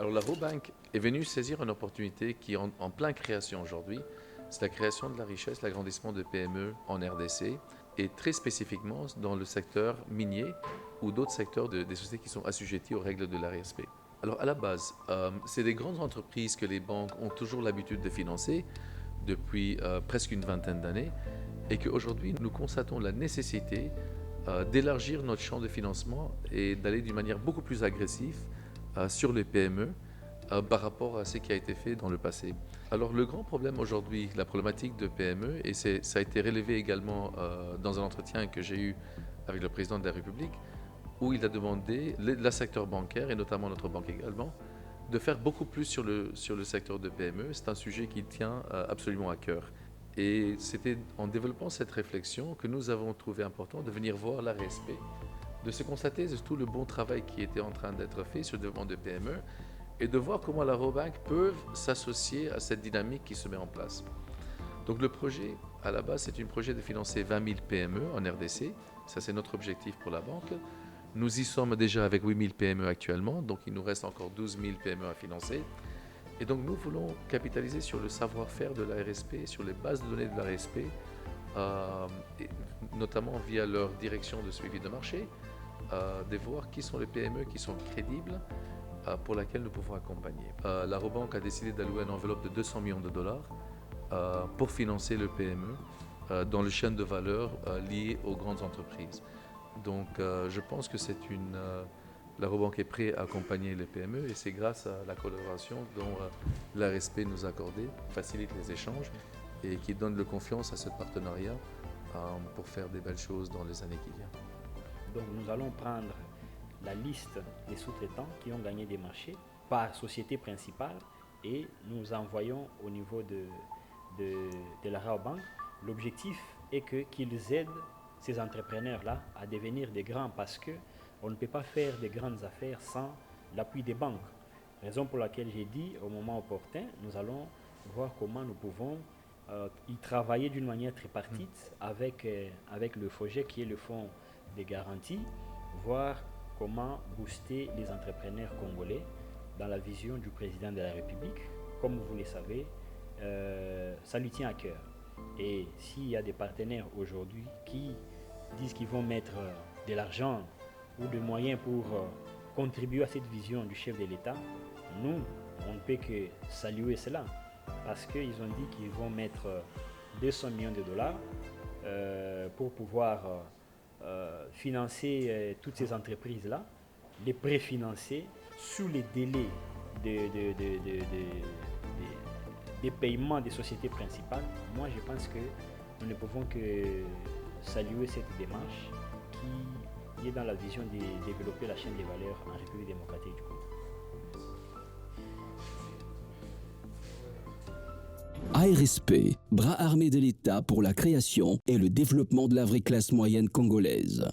Alors la Robank est venue saisir une opportunité qui est en pleine création aujourd'hui. C'est la création de la richesse, l'agrandissement de PME en RDC et très spécifiquement dans le secteur minier ou d'autres secteurs des sociétés qui sont assujetties aux règles de la RSP. Alors à la base, c'est des grandes entreprises que les banques ont toujours l'habitude de financer depuis presque une vingtaine d'années et qu'aujourd'hui nous constatons la nécessité d'élargir notre champ de financement et d'aller d'une manière beaucoup plus agressive sur les PME par rapport à ce qui a été fait dans le passé. Alors le grand problème aujourd'hui, la problématique de PME, et ça a été relevé également dans un entretien que j'ai eu avec le président de la République, où il a demandé le secteur bancaire, et notamment notre banque également, de faire beaucoup plus sur le secteur de PME. C'est un sujet qui tient absolument à cœur. Et c'était en développant cette réflexion que nous avons trouvé important de venir voir la RSP, de se constater de tout le bon travail qui était en train d'être fait sur le développement de PME et de voir comment la Robank peut s'associer à cette dynamique qui se met en place. Donc le projet, à la base, c'est un projet de financer 20 000 PME en RDC. Ça, c'est notre objectif pour la banque. Nous y sommes déjà avec 8 000 PME actuellement, donc il nous reste encore 12 000 PME à financer. Et donc nous voulons capitaliser sur le savoir-faire de la RSP, sur les bases de données de la RSP, notamment via leur direction de suivi de marché, de voir qui sont les PME qui sont crédibles pour laquelle nous pouvons accompagner. La Robank a décidé d'allouer une enveloppe de 200 millions de dollars pour financer le PME dans le chaîne de valeur lié aux grandes entreprises. Donc je pense que la Robank est prête à accompagner les PME et c'est grâce à la collaboration dont l'ARSP nous a accordé, facilite les échanges et qui donne de confiance à ce partenariat pour faire des belles choses dans les années qui viennent. Donc nous allons prendre la liste des sous-traitants qui ont gagné des marchés par société principale et nous envoyons au niveau de la Rabobank. L'objectif est qu'ils aident ces entrepreneurs-là à devenir des grands parce qu'on ne peut pas faire de grandes affaires sans l'appui des banques. Raison pour laquelle j'ai dit au moment opportun, nous allons voir comment nous pouvons y travailler d'une manière tripartite avec le FOGEC qui est le fonds de garantie, voir comment booster les entrepreneurs congolais dans la vision du président de la République. Comme vous le savez, ça lui tient à cœur. Et s'il y a des partenaires aujourd'hui qui disent qu'ils vont mettre de l'argent ou des moyens pour contribuer à cette vision du chef de l'État, nous, on ne peut que saluer cela. Parce qu'ils ont dit qu'ils vont mettre 200 millions de dollars pour pouvoir financer toutes ces entreprises-là, les préfinancer sous les délais des paiements des sociétés principales. Moi, je pense que nous ne pouvons que saluer cette démarche qui est dans la vision de développer la chaîne des valeurs en République démocratique du Congo. ARSP, bras armé de l'État pour la création et le développement de la vraie classe moyenne congolaise.